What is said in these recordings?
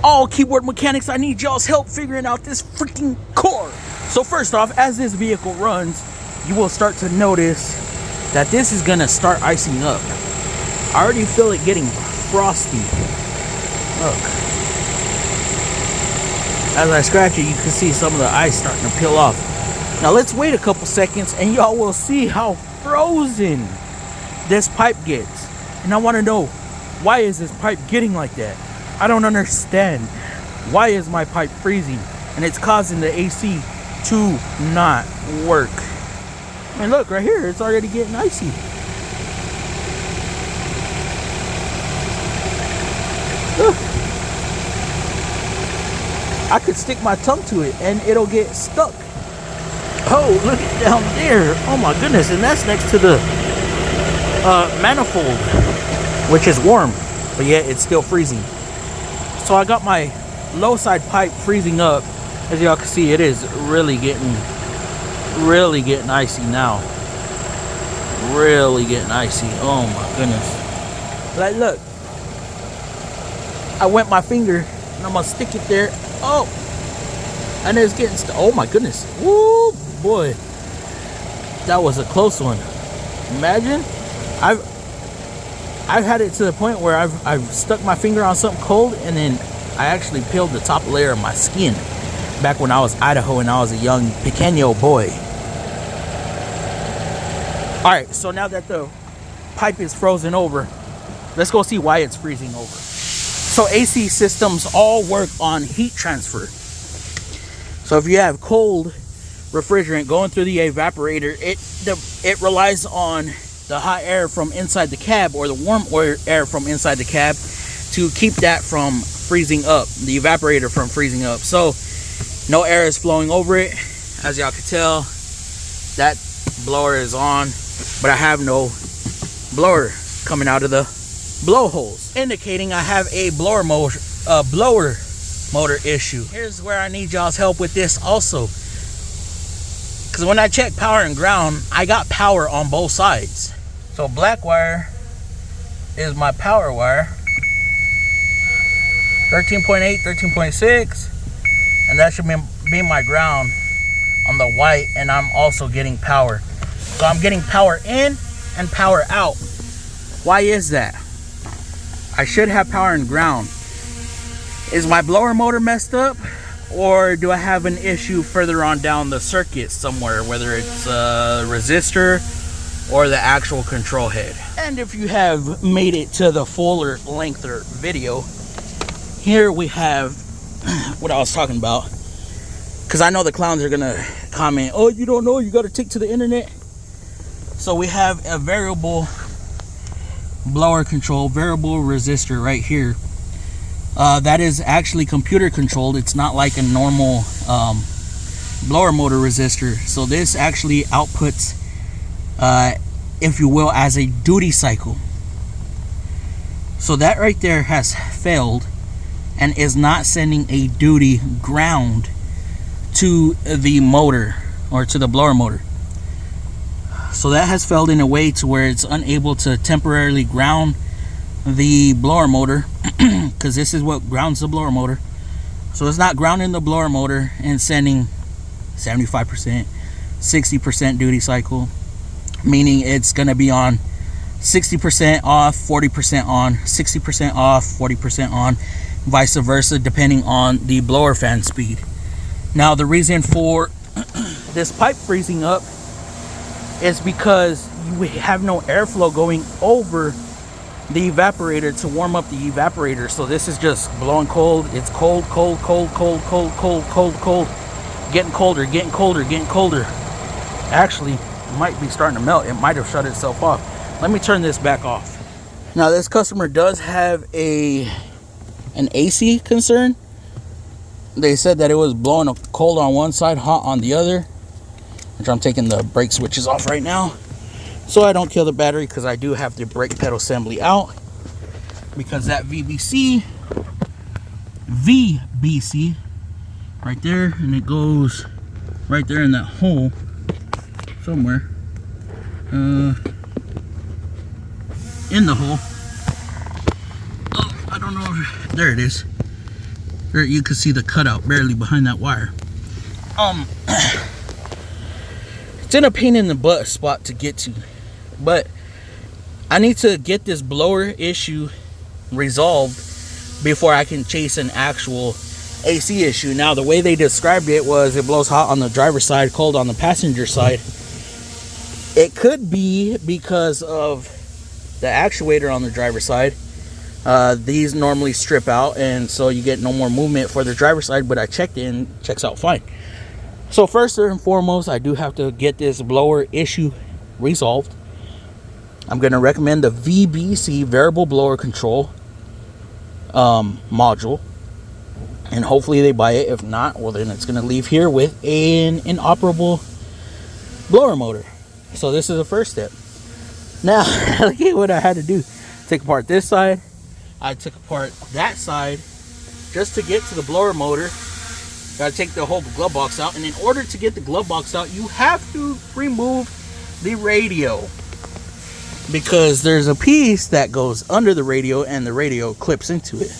All keyboard mechanics, I need y'all's help figuring out this freaking car. So first off, as this vehicle runs, you will start to notice that this is gonna start icing up. I already feel it getting frosty. Look. As I scratch it, you can see some of the ice starting to peel off. Now let's wait a couple seconds and y'all will see how frozen this pipe gets. And I want to know, why is this pipe getting like that? I don't understand. Why is my pipe freezing? And it's causing the AC to not work. And look, right here, it's already getting icy. Look. I could stick my tongue to it and it'll get stuck. Oh, look at down there. Oh my goodness. And that's next to the manifold, which is warm, but yet it's still freezing. So I got my low side pipe freezing up. As y'all can see, it is really getting icy now. Really getting icy. Oh my goodness. Like, look, I wet my finger and I'm gonna stick it there. Oh, and it's getting oh my goodness. Woo, boy, that was a close one. Imagine, I've had it to the point where I've stuck my finger on something cold and then I actually peeled the top layer of my skin back when I was Idaho and I was a young pequeño boy. All right, so now that the pipe is frozen over, let's go see why it's freezing over. So AC systems all work on heat transfer. So if you have cold refrigerant going through the evaporator, it relies on the hot air from inside the cab or the warm air from inside the cab to keep that from freezing up, the evaporator from freezing up. So no air is flowing over it. As y'all can tell, that blower is on, but I have no blower coming out of the blowholes, indicating I have a blower motor issue. Here's where I need y'all's help with this also, because when I check power and ground, I got power on both sides. So black wire is my power wire, 13.8, 13.6, and that should be my ground on the white, and I'm also getting power. So I'm getting power in and power out. Why is that? I should have power and ground. Is my blower motor messed up, or do I have an issue further on down the circuit somewhere, whether it's a resistor or the actual control head? And if you have made it to the fuller lengther video, here we have what I was talking about, because I know the clowns are gonna comment, oh, you don't know, you got to take to the internet. So we have a variable blower control, variable resistor right here. That is actually computer controlled. It's not like a normal blower motor resistor. So this actually outputs, if you will, as a duty cycle. So that right there has failed and is not sending a duty ground to the motor or to the blower motor. So that has failed in a way to where it's unable to temporarily ground the blower motor, because this is what grounds the blower motor. So it's not grounding the blower motor and sending 75%, 60% duty cycle, meaning it's going to be on 60% off, 40% on, 60% off, 40% on, vice versa, depending on the blower fan speed. Now the reason for this pipe freezing up is because you have no airflow going over the evaporator to warm up the evaporator. So this is just blowing cold. It's cold, cold, cold, cold, cold, cold, cold, cold, getting colder, getting colder, getting colder. Actually, it might be starting to melt. It might have shut itself off. Let me turn this back off. Now this customer does have an AC concern. They said that it was blowing cold on one side, hot on the other, which I'm taking the brake switches off right now so I don't kill the battery, because I do have the brake pedal assembly out, because that VBC right there, and it goes right there in that hole somewhere, in the hole. Oh, I don't know if, there it is. Or you can see the cutout barely behind that wire. It's in a pain in the butt spot to get to, but I need to get this blower issue resolved before I can chase an actual AC issue. Now, the way they described it was it blows hot on the driver's side, cold on the passenger side. It could be because of the actuator on the driver's side. These normally strip out, and so you get no more movement for the driver's side, but I checked it and it checks out fine. So first and foremost, I do have to get this blower issue resolved. I'm going to recommend the VBC variable blower control module, and hopefully they buy it. If not, well, then it's going to leave here with an inoperable blower motor. So this is the first step. Now, look at what I had to do. Take apart this side. I took apart that side just to get to the blower motor. Got to take the whole glove box out, and in order to get the glove box out, you have to remove the radio, because there's a piece that goes under the radio and the radio clips into it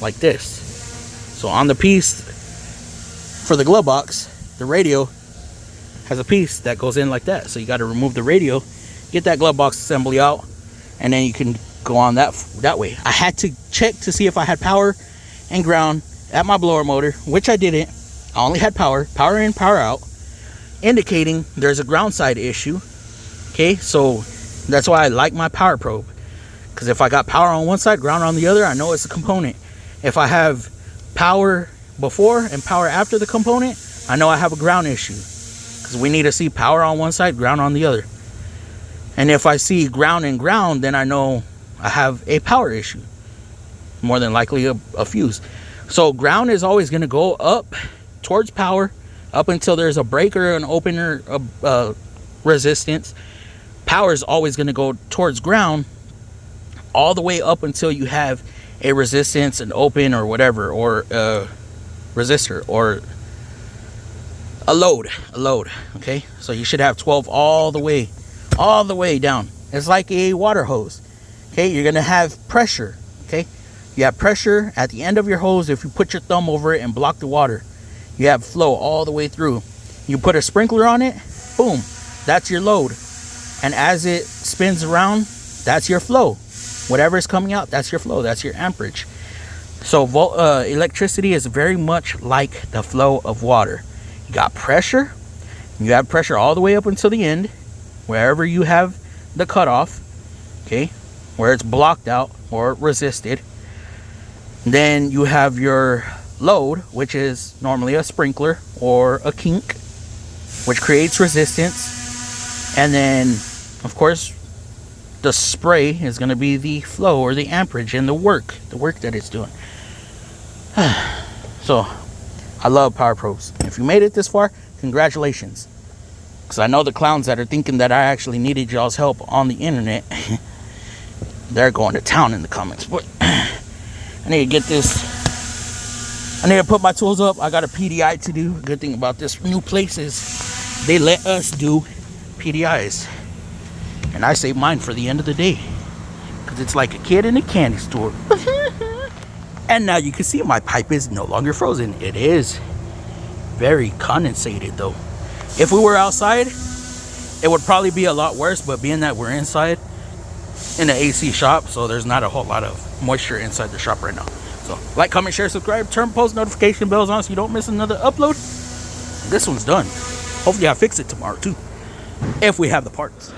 like this. So on the piece for the glove box, the radio has a piece that goes in like that. So you got to remove the radio, get that glove box assembly out, and then you can go on that way. I had to check to see if I had power and ground at my blower motor, which I didn't. I only had power in, power out, indicating there's a ground side issue. Okay, so that's why I like my power probe, because if I got power on one side, ground on the other, I know it's a component. If I have power before and power after the component, I know I have a ground issue, because we need to see power on one side, ground on the other. And if I see ground and ground, then I know I have a power issue, more than likely a fuse. So ground is always going to go up towards power up until there's a breaker, an opener, resistance. Power is always going to go towards ground all the way up until you have a resistance, an open, or whatever, or a resistor, or a load. Okay, so you should have 12 all the way down. It's like a water hose. Okay, you're going to have pressure. Okay, you have pressure at the end of your hose. If you put your thumb over it and block the water, you have flow all the way through. You put a sprinkler on it, boom, that's your load. And as it spins around, that's your flow. Whatever is coming out, that's your flow, that's your amperage. So electricity is very much like the flow of water. You got pressure, you have pressure all the way up until the end, wherever you have the cutoff, okay, where it's blocked out or resisted. Then you have your load, which is normally a sprinkler or a kink, which creates resistance. And then, of course, the spray is going to be the flow or the amperage and the work that it's doing. So, I love power probes. If you made it this far, congratulations. Because I know the clowns that are thinking that I actually needed y'all's help on the internet, they're going to town in the comments. But I need to get this. I need to put my tools up. I got a PDI to do. Good thing about this new place is they let us do PDIs. And I save mine for the end of the day, because it's like a kid in a candy store. And now you can see my pipe is no longer frozen. It is very condensated though. If we were outside, it would probably be a lot worse, but being that we're inside in the AC shop, so there's not a whole lot of moisture inside the shop right now. So like, comment, share, subscribe, turn post notification bells on so you don't miss another upload. This one's done. Hopefully I fix it tomorrow too, if we have the parts.